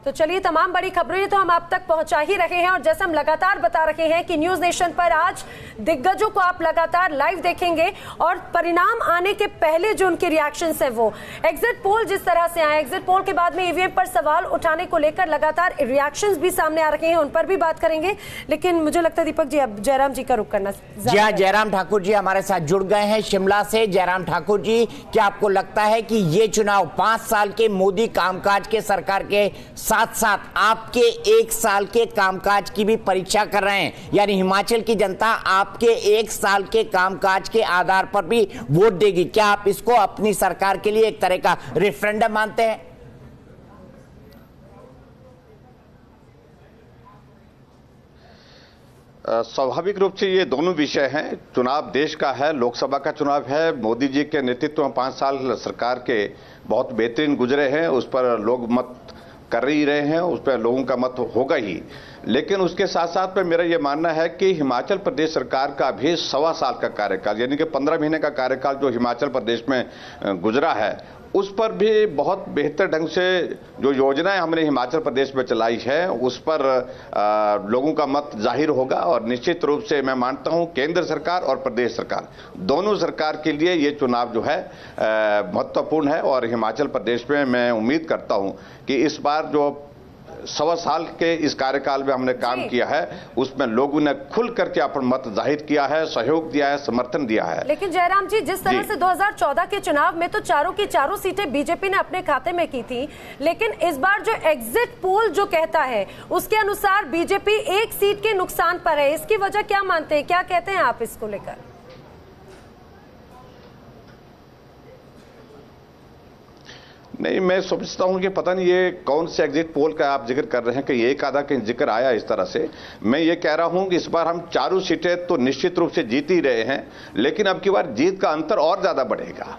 तो चलिए, तमाम बड़ी खबरें तो हम आप तक पहुंचा ही रहे हैं और जैसे हम लगातार बता रहे हैं कि न्यूज नेशन पर आज दिग्गजों को आप लगातार लाइव देखेंगे और परिणाम आने के पहले जो उनके रिएक्शंस हैं, वो एग्जिट पोल जिस तरह से आए, एग्जिट पोल के बाद में ईवीएम पर सवाल उठाने को लेकर लगातार रिएक्शंस भी सामने आ रहे हैं, उन पर भी बात करेंगे। लेकिन मुझे लगता है दीपक जी अब जयराम जी का रुख करना। जी हाँ, जयराम ठाकुर जी हमारे साथ जुड़ गए हैं शिमला से। जयराम ठाकुर जी, क्या आपको लगता है कि ये चुनाव 5 साल के मोदी कामकाज के सरकार के साथ साथ आपके 1 साल के कामकाज की भी परीक्षा कर रहे हैं? यानी हिमाचल की जनता आपके 1 साल के कामकाज के आधार पर भी वोट देगी। क्या आप इसको अपनी सरकार के लिए एक तरह का रेफरेंडम मानते हैं? स्वाभाविक रूप से ये दोनों विषय हैं। चुनाव देश का है, लोकसभा का चुनाव है। मोदी जी के नेतृत्व में 5 साल सरकार के बहुत बेहतरीन गुजरे हैं, उस पर लोग मत कर ही रहे हैं, उस पर लोगों का मत होगा ही। लेकिन उसके साथ साथ में मेरा ये मानना है कि हिमाचल प्रदेश सरकार का भी 1.25 साल का कार्यकाल, यानी कि 15 महीने का कार्यकाल जो हिमाचल प्रदेश में गुजरा है, उस पर भी बहुत बेहतर ढंग से जो योजनाएं हमने हिमाचल प्रदेश में चलाई है, उस पर लोगों का मत जाहिर होगा। और निश्चित रूप से मैं मानता हूं केंद्र सरकार और प्रदेश सरकार दोनों सरकार के लिए ये चुनाव जो है महत्वपूर्ण है। और हिमाचल प्रदेश में मैं उम्मीद करता हूं कि इस बार जो 1.25 साल के इस कार्यकाल में हमने काम किया है, उसमें लोगों ने खुल करके अपन मत जाहिर किया है, सहयोग दिया है, समर्थन दिया है। लेकिन जयराम जी, जिस तरह से 2014 के चुनाव में तो चारों की चारों सीटें बीजेपी ने अपने खाते में की थी, लेकिन इस बार जो एग्जिट पोल जो कहता है उसके अनुसार बीजेपी 1 सीट के नुकसान पर है। इसकी वजह क्या मानते हैं, क्या कहते हैं आप इसको लेकर? नहीं, मैं समझता हूं कि पता नहीं ये कौन से एग्जिट पोल का आप जिक्र कर रहे हैं कि एक आधा कहीं जिक्र आया इस तरह से। मैं ये कह रहा हूं कि इस बार हम चारों सीटें तो निश्चित रूप से जीत ही रहे हैं, लेकिन अब की बार जीत का अंतर और ज्यादा बढ़ेगा।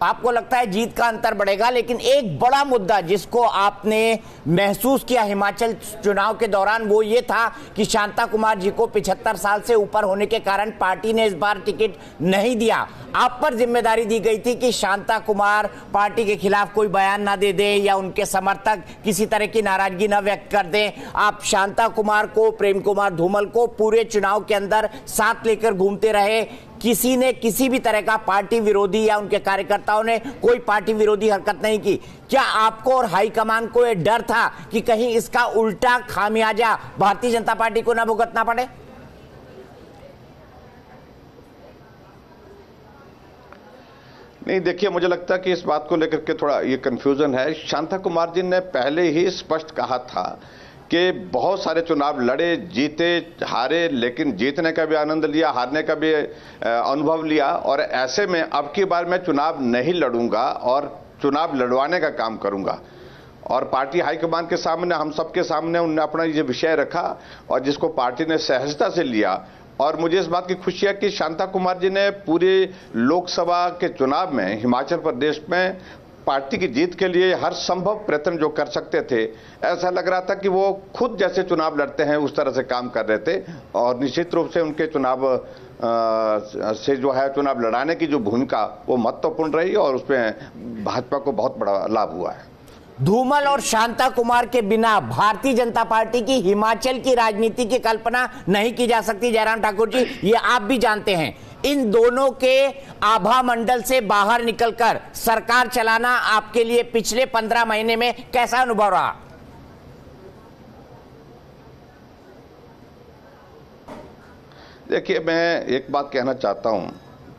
आपको लगता है जीत का अंतर बढ़ेगा, लेकिन एक बड़ा मुद्दा जिसको आपने महसूस किया हिमाचल चुनाव के दौरान, वो ये था कि शांता कुमार जी को 75 साल से ऊपर होने के कारण पार्टी ने इस बार टिकट नहीं दिया। आप पर जिम्मेदारी दी गई थी कि शांता कुमार पार्टी के खिलाफ कोई बयान ना दे दे या उनके समर्थक किसी तरह की नाराजगी ना व्यक्त कर दें। आप शांता कुमार को, प्रेम कुमार धूमल को पूरे चुनाव के अंदर साथ लेकर घूमते रहे। किसी ने किसी भी तरह का पार्टी विरोधी या उनके कार्यकर्ताओं ने कोई पार्टी विरोधी हरकत नहीं की। क्या आपको और हाईकमान को यह डर था कि कहीं इसका उल्टा खामियाजा भारतीय जनता पार्टी को ना भुगतना पड़े? नहीं, देखिए, मुझे लगता है कि इस बात को लेकर के थोड़ा ये कंफ्यूजन है। शांता कुमार जी ने पहले ही स्पष्ट कहा था कि बहुत सारे चुनाव लड़े, जीते, हारे, लेकिन जीतने का भी आनंद लिया, हारने का भी अनुभव लिया। और ऐसे में अब की बार मैं चुनाव नहीं लड़ूंगा और चुनाव लड़वाने का काम करूंगा। और पार्टी हाईकमान के सामने, हम सबके सामने उन्होंने अपना ये विषय रखा और जिसको पार्टी ने सहजता से लिया। और मुझे इस बात की खुशी है कि शांता कुमार जी ने पूरे लोकसभा के चुनाव में हिमाचल प्रदेश में पार्टी की जीत के लिए हर संभव प्रयत्न जो कर सकते थे, ऐसा लग रहा था कि वो खुद जैसे चुनाव लड़ते हैं उस तरह से काम कर रहे थे। और निश्चित रूप से उनके चुनाव से जो है चुनाव लड़ाने की जो भूमिका वो महत्वपूर्ण रही और उसमें भाजपा को बहुत बड़ा लाभ हुआ है। धूमल और शांता कुमार के बिना भारतीय जनता पार्टी की हिमाचल की राजनीति की कल्पना नहीं की जा सकती। जयराम ठाकुर जी, ये आप भी जानते हैं। इन दोनों के आभा मंडल से बाहर निकलकर सरकार चलाना आपके लिए पिछले 15 महीने में कैसा अनुभव रहा? देखिए, मैं एक बात कहना चाहता हूं,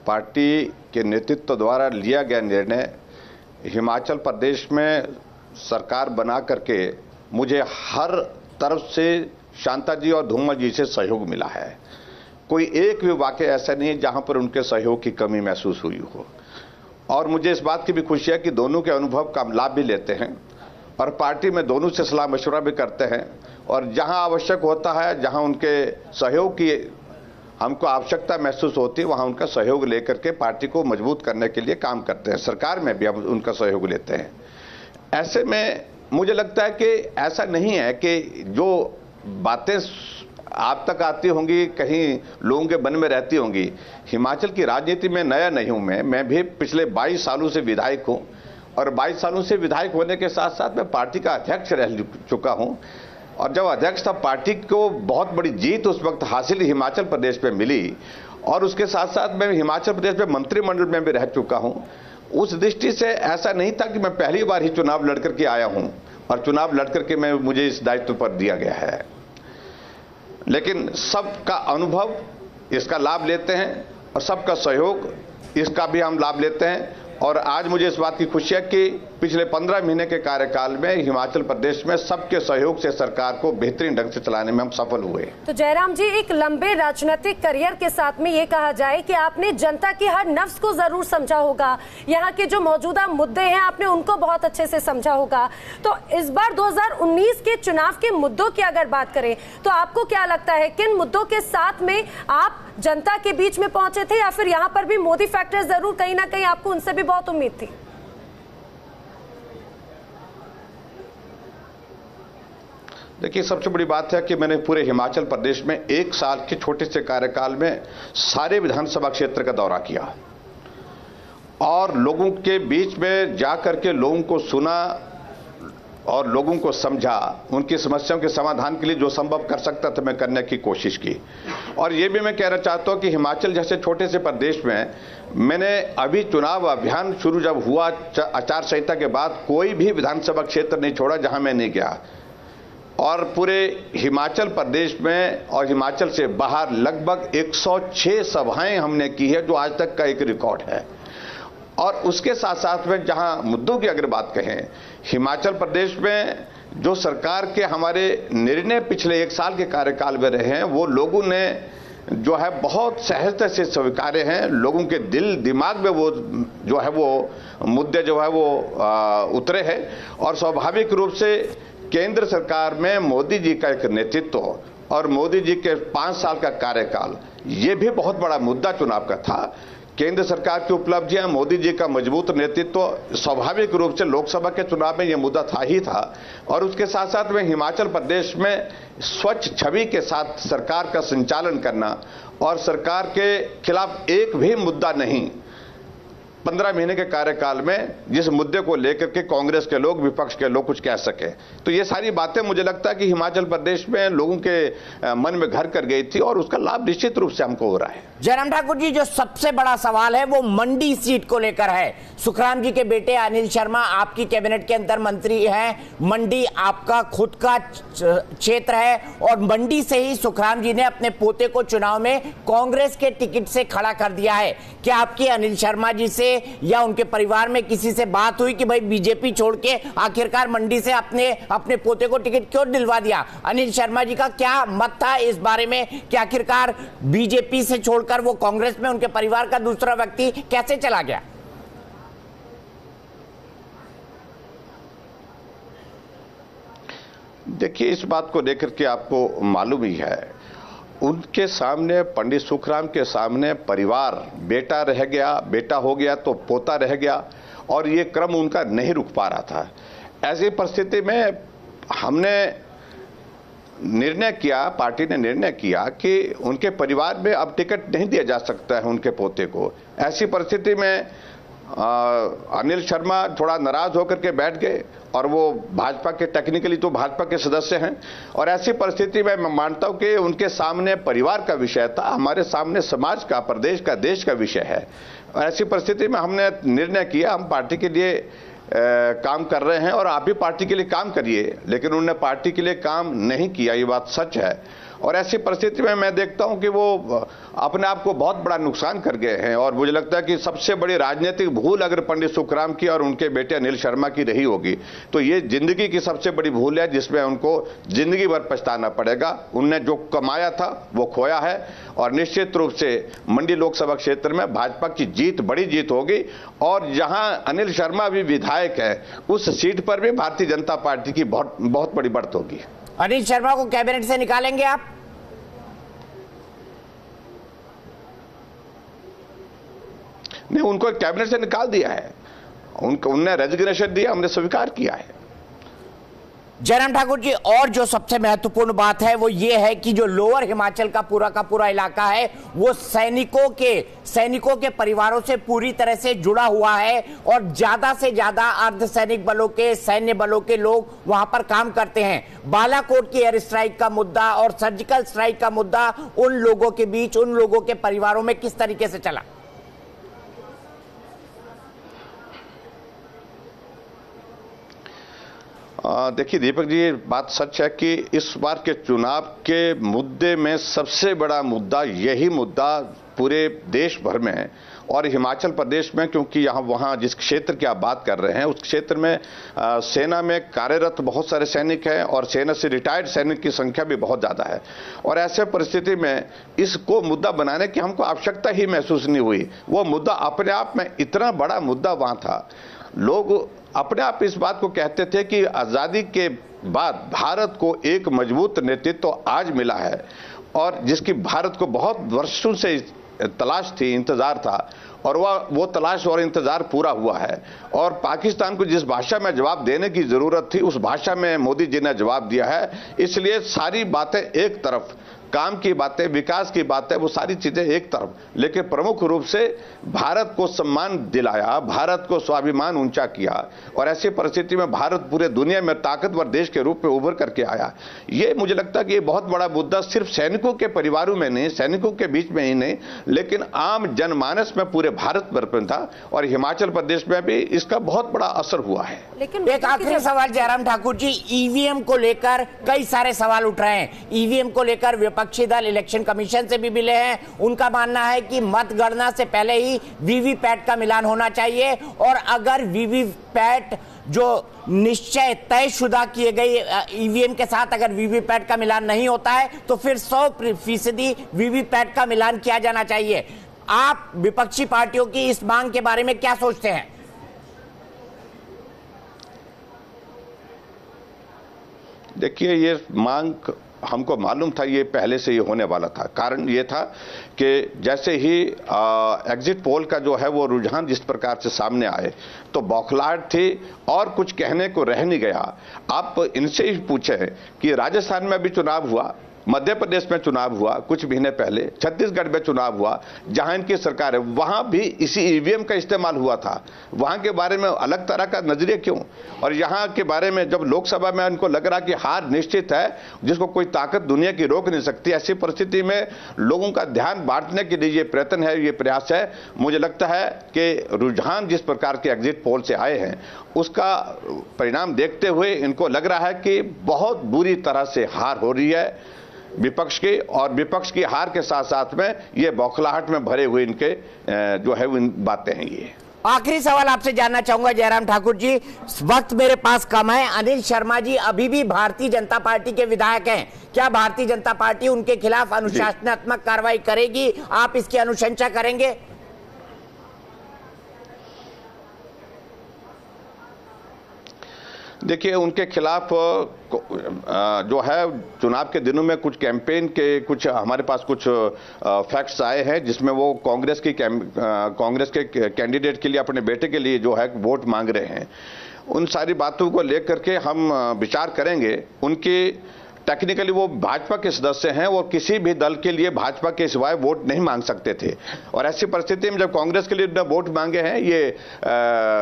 पार्टी के नेतृत्व द्वारा लिया गया निर्णय हिमाचल प्रदेश में सरकार बना करके मुझे हर तरफ से शांता जी और धूमल जी से सहयोग मिला है। कोई एक भी वाकया ऐसा नहीं है जहां पर उनके सहयोग की कमी महसूस हुई हो। और मुझे इस बात की भी खुशी है कि दोनों के अनुभव का लाभ भी लेते हैं और पार्टी में दोनों से सलाह मशवरा भी करते हैं। और जहां आवश्यक होता है, जहां उनके सहयोग की हमको आवश्यकता महसूस होती है, वहां उनका सहयोग लेकर के पार्टी को मजबूत करने के लिए काम करते हैं। सरकार में भी हम उनका सहयोग लेते हैं। ऐसे में मुझे लगता है कि ऐसा नहीं है कि जो बातें आप तक आती होंगी कहीं लोगों के मन में रहती होंगी। हिमाचल की राजनीति में नया नहीं हूं मैं भी पिछले 22 सालों से विधायक हूं और 22 सालों से विधायक होने के साथ साथ मैं पार्टी का अध्यक्ष रह चुका हूं। और जब अध्यक्ष था, पार्टी को बहुत बड़ी जीत उस वक्त हासिल हिमाचल प्रदेश में मिली, और उसके साथ साथ मैं हिमाचल प्रदेश में मंत्रिमंडल में भी रह चुका हूं। उस दृष्टि से ऐसा नहीं था कि मैं पहली बार ही चुनाव लड़ करके आया हूं और चुनाव लड़ करके मुझे इस दायित्व पर दिया गया है। लेकिन सबका अनुभव इसका लाभ लेते हैं और सबका सहयोग इसका भी हम लाभ लेते हैं। और आज मुझे इस बात की खुशी है कि पिछले 15 महीने के कार्यकाल में हिमाचल प्रदेश में सबके सहयोग से सरकार को बेहतरीन ढंग से चलाने में हम सफल हुए। तो जयराम जी, एक लंबे राजनीतिक करियर के साथ में ये कहा जाए कि आपने जनता की हर नफ्स को जरूर समझा होगा, यहाँ के जो मौजूदा मुद्दे हैं आपने उनको बहुत अच्छे से समझा होगा। तो इस बार 2019 के चुनाव के मुद्दों की अगर बात करें तो आपको क्या लगता है, किन मुद्दों के साथ में आप जनता के बीच में पहुंचे थे, या फिर यहाँ पर भी मोदी फैक्टर जरूर कहीं ना कहीं आपको उनसे भी बहुत उम्मीद थी? देखिए, सबसे बड़ी बात है कि मैंने पूरे हिमाचल प्रदेश में 1 साल के छोटे से कार्यकाल में सारे विधानसभा क्षेत्र का दौरा किया और लोगों के बीच में जाकर के लोगों को सुना और लोगों को समझा। उनकी समस्याओं के समाधान के लिए जो संभव कर सकता था मैं करने की कोशिश की। और ये भी मैं कहना चाहता हूं कि हिमाचल जैसे छोटे से प्रदेश में मैंने अभी चुनाव अभियान शुरू जब हुआ आचार संहिता के बाद, कोई भी विधानसभा क्षेत्र नहीं छोड़ा जहां मैं नहीं गया। और पूरे हिमाचल प्रदेश में और हिमाचल से बाहर लगभग 106 सभाएं हमने की है, जो आज तक का एक रिकॉर्ड है। और उसके साथ साथ में जहां मुद्दों की अगर बात कहें, हिमाचल प्रदेश में जो सरकार के हमारे निर्णय पिछले 1 साल के कार्यकाल में रहे हैं, वो लोगों ने जो है बहुत सहजता से स्वीकारे हैं। लोगों के दिल दिमाग में वो जो है वो मुद्दे जो है वो उतरे हैं। और स्वाभाविक रूप से केंद्र सरकार में मोदी जी का एक नेतृत्व और मोदी जी के 5 साल का कार्यकाल, ये भी बहुत बड़ा मुद्दा चुनाव का था। केंद्र सरकार की उपलब्धियां, मोदी जी का मजबूत नेतृत्व, स्वाभाविक रूप से लोकसभा के चुनाव में यह मुद्दा था ही था। और उसके साथ साथ में हिमाचल प्रदेश में स्वच्छ छवि के साथ सरकार का संचालन करना और सरकार के खिलाफ एक भी मुद्दा नहीं, 15 महीने के कार्यकाल में जिस मुद्दे को लेकर के कांग्रेस के लोग, विपक्ष के लोग कुछ कह सके, तो ये सारी बातें मुझे लगता है कि हिमाचल प्रदेश में लोगों के मन में घर कर गई थी और उसका लाभ निश्चित रूप से हमको हो रहा है। जयराम ठाकुर जी, जो सबसे बड़ा सवाल है वो मंडी सीट को लेकर है। सुखराम जी के बेटे अनिल शर्मा आपकी कैबिनेट के अंदर मंत्री हैं, मंडी आपका खुद का क्षेत्र है और मंडी से ही सुखराम जी ने अपने पोते को चुनाव में कांग्रेस के टिकट से खड़ा कर दिया है। क्या आपकी अनिल शर्मा जी से या उनके परिवार में किसी से बात हुई कि भाई बीजेपी छोड़ के आखिरकार मंडी से अपने पोते को टिकट क्यों दिलवा दिया? अनिल शर्मा जी का क्या मत था इस बारे में कि आखिरकार बीजेपी से छोड़कर वो कांग्रेस में उनके परिवार का दूसरा व्यक्ति कैसे चला गया? देखिए, इस बात को लेकर के आपको मालूम ही है, उनके सामने, पंडित सुखराम के सामने परिवार, बेटा रह गया, बेटा हो गया तो पोता रह गया, और ये क्रम उनका नहीं रुक पा रहा था। ऐसी परिस्थिति में हमने निर्णय किया, पार्टी ने निर्णय किया कि उनके परिवार में अब टिकट नहीं दिया जा सकता है उनके पोते को। ऐसी परिस्थिति में अनिल शर्मा थोड़ा नाराज होकर के बैठ गए और वो भाजपा के, टेक्निकली तो भाजपा के सदस्य हैं, और ऐसी परिस्थिति में मैं मानता हूं कि उनके सामने परिवार का विषय था, हमारे सामने समाज का, प्रदेश का, देश का विषय है। और ऐसी परिस्थिति में हमने निर्णय किया, हम पार्टी के लिए काम कर रहे हैं और आप भी पार्टी के लिए काम करिए, लेकिन उन्होंने पार्टी के लिए काम नहीं किया, ये बात सच है। और ऐसी परिस्थिति में मैं देखता हूं कि वो अपने आप को बहुत बड़ा नुकसान कर गए हैं। और मुझे लगता है कि सबसे बड़ी राजनीतिक भूल अगर पंडित सुखराम की और उनके बेटे अनिल शर्मा की रही होगी तो ये जिंदगी की सबसे बड़ी भूल है, जिसमें उनको जिंदगी भर पछताना पड़ेगा। उनने जो कमाया था वो खोया है, और निश्चित रूप से मंडी लोकसभा क्षेत्र में भाजपा की जीत, बड़ी जीत होगी। और जहां अनिल शर्मा भी विधायक है, उस सीट पर भी भारतीय जनता पार्टी की बहुत बड़ी बढ़त होगी। अनिल शर्मा को कैबिनेट से निकालेंगे आप? नहीं, उनको कैबिनेट से निकाल दिया है, उनने रेजिग्नेशन दिया, हमने स्वीकार किया है। जयराम ठाकुर जी, और जो सबसे महत्वपूर्ण बात है वो ये है कि जो लोअर हिमाचल का पूरा इलाका है वो सैनिकों के परिवारों से पूरी तरह से जुड़ा हुआ है और ज्यादा से ज्यादा अर्धसैनिक बलों के, सैन्य बलों के लोग वहां पर काम करते हैं। बालाकोट की एयर स्ट्राइक का मुद्दा और सर्जिकल स्ट्राइक का मुद्दा उन लोगों के बीच, उन लोगों के परिवारों में किस तरीके से चला? देखिए दीपक जी, ये बात सच है कि इस बार के चुनाव के मुद्दे में सबसे बड़ा मुद्दा यही मुद्दा पूरे देश भर में है और हिमाचल प्रदेश में, क्योंकि यहाँ वहाँ जिस क्षेत्र की आप बात कर रहे हैं उस क्षेत्र में सेना में कार्यरत बहुत सारे सैनिक हैं और सेना से रिटायर्ड सैनिक की संख्या भी बहुत ज़्यादा है। और ऐसे परिस्थिति में इसको मुद्दा बनाने की हमको आवश्यकता ही महसूस नहीं हुई। वो मुद्दा अपने आप में इतना बड़ा मुद्दा वहाँ था। लोग अपने आप इस बात को कहते थे कि आज़ादी के बाद भारत को एक मजबूत नेतृत्व आज मिला है और जिसकी भारत को बहुत वर्षों से तलाश थी, इंतजार था और वो तलाश और इंतजार पूरा हुआ है। और पाकिस्तान को जिस भाषा में जवाब देने की जरूरत थी उस भाषा में मोदी जी ने जवाब दिया है। इसलिए सारी बातें एक तरफ, काम की बातें, विकास की बातें, वो सारी चीजें एक तरफ, लेकिन प्रमुख रूप से भारत को सम्मान दिलाया, भारत को स्वाभिमान ऊंचा किया और ऐसी परिस्थिति में भारत पूरे दुनिया में ताकतवर देश के रूप में उभर करके आया। ये मुझे लगता है कि ये बहुत बड़ा मुद्दा सिर्फ सैनिकों के परिवारों में नहीं, सैनिकों के बीच में ही नहीं, लेकिन आम जनमानस में पूरे भारत भर में था और हिमाचल प्रदेश में भी इसका बहुत बड़ा असर हुआ है। लेकिन एक आखिरी सवाल जयराम ठाकुर जी, ईवीएम को लेकर कई सारे सवाल उठ रहे हैं। ईवीएम को लेकर विपक्षी दल इलेक्शन कमीशन से भी मिले हैं। उनका मानना है कि मतगणना से पहले ही वीवीपैट का मिलान होना चाहिए और अगर वीवीपैट जो निश्चय तयशुदा किए गए ईवीएम के साथ अगर वीवीपैट का मिलान नहीं होता है तो फिर 100% वीवीपैट का मिलान किया जाना चाहिए। आप विपक्षी पार्टियों की इस मांग के बारे में क्या सोचते हैं? देखिए, ये मांग हमको मालूम था, ये पहले से ही होने वाला था। कारण ये था कि जैसे ही एग्जिट पोल का जो है वो रुझान जिस प्रकार से सामने आए तो बौखलाहट थी और कुछ कहने को रह नहीं गया। आप इनसे ही पूछे कि राजस्थान में भी चुनाव हुआ, मध्य प्रदेश में चुनाव हुआ कुछ महीने पहले, छत्तीसगढ़ में चुनाव हुआ जहां इनकी सरकार है, वहां भी इसी ईवीएम का इस्तेमाल हुआ था। वहां के बारे में अलग तरह का नजरिया क्यों? और यहां के बारे में जब लोकसभा में उनको लग रहा कि हार निश्चित है, जिसको कोई ताकत दुनिया की रोक नहीं सकती, ऐसी परिस्थिति में लोगों का ध्यान बांटने के लिए ये प्रयत्न है, ये प्रयास है। मुझे लगता है कि रुझान जिस प्रकार के एग्जिट पोल से आए हैं उसका परिणाम देखते हुए इनको लग रहा है कि बहुत बुरी तरह से हार हो रही है विपक्ष की, और विपक्ष की हार के साथ साथ में ये बौखलाहट में भरे हुए इनके जो है बातें हैं। ये आखिरी सवाल आपसे जानना चाहूंगा जयराम ठाकुर जी, वक्त मेरे पास कम है। अनिल शर्मा जी अभी भी भारतीय जनता पार्टी के विधायक हैं, क्या भारतीय जनता पार्टी उनके खिलाफ अनुशासनात्मक कार्रवाई करेगी? आप इसकी अनुशंसा करेंगे? देखिए, उनके खिलाफ जो है चुनाव के दिनों में कुछ कैंपेन के कुछ हमारे पास कुछ फैक्ट्स आए हैं जिसमें वो कांग्रेस के कैंडिडेट के लिए, अपने बेटे के लिए जो है वोट मांग रहे हैं। उन सारी बातों को लेकर के हम विचार करेंगे। उनकी टेक्निकली वो भाजपा के सदस्य हैं और किसी भी दल के लिए भाजपा के सिवाय वोट नहीं मांग सकते थे, और ऐसी परिस्थिति में जब कांग्रेस के लिए वोट मांगे हैं, ये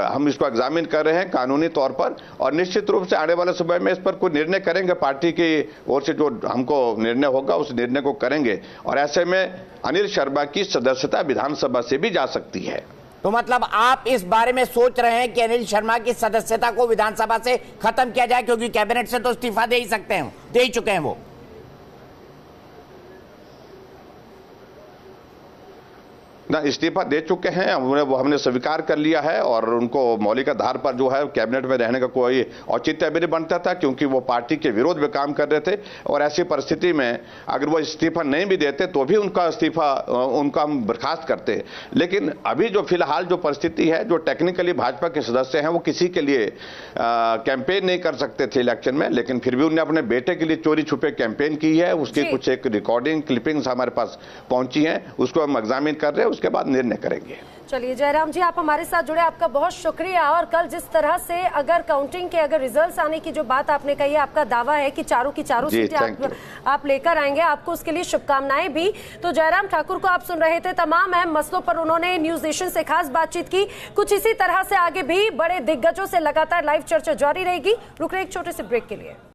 हम इसको एग्जामिन कर रहे हैं कानूनी तौर पर, और निश्चित रूप से आने वाले समय में इस पर कोई निर्णय करेंगे। पार्टी की ओर से जो हमको निर्णय होगा उस निर्णय को करेंगे, और ऐसे में अनिल शर्मा की सदस्यता विधानसभा से भी जा सकती है। तो मतलब आप इस बारे में सोच रहे हैं कि अनिल शर्मा की सदस्यता को विधानसभा से खत्म किया जाए, क्योंकि कैबिनेट से तो इस्तीफा दे ही सकते हैं, दे ही चुके हैं वो। ना, इस्तीफा दे चुके हैं, हमने स्वीकार कर लिया है और उनको मौलिक आधार पर जो है कैबिनेट में रहने का कोई औचित्य भी नहीं बनता था, क्योंकि वो पार्टी के विरोध में काम कर रहे थे। और ऐसी परिस्थिति में अगर वो इस्तीफा नहीं भी देते तो भी उनका हम बर्खास्त करते। लेकिन अभी जो फिलहाल जो परिस्थिति है, जो टेक्निकली भाजपा के सदस्य हैं वो किसी के लिए कैंपेन नहीं कर सकते थे इलेक्शन में, लेकिन फिर भी उन्होंने अपने बेटे के लिए चोरी छुपे कैंपेन की है। उसकी कुछ एक रिकॉर्डिंग क्लिपिंग्स हमारे पास पहुंची हैं, उसको हम एग्जामिन कर रहे हैं। उसके बाद निर्णय करेंगे। चलिए जयराम जी, आप हमारे साथ जुड़े, आपका बहुत शुक्रिया। और कल जिस तरह से अगर काउंटिंग के अगर रिजल्ट्स आने की जो बात आपने कही है, आपका दावा है कि चारों की चारों सीटें आप लेकर आएंगे, आपको उसके लिए शुभकामनाएं भी। तो जयराम ठाकुर को आप सुन रहे थे, तमाम अहम मसलों पर उन्होंने न्यूज नेशन से खास बातचीत की। कुछ इसी तरह से आगे भी बड़े दिग्गजों से लगातार लाइव चर्चा जारी रहेगी। रुक रहे एक छोटे से ब्रेक के लिए।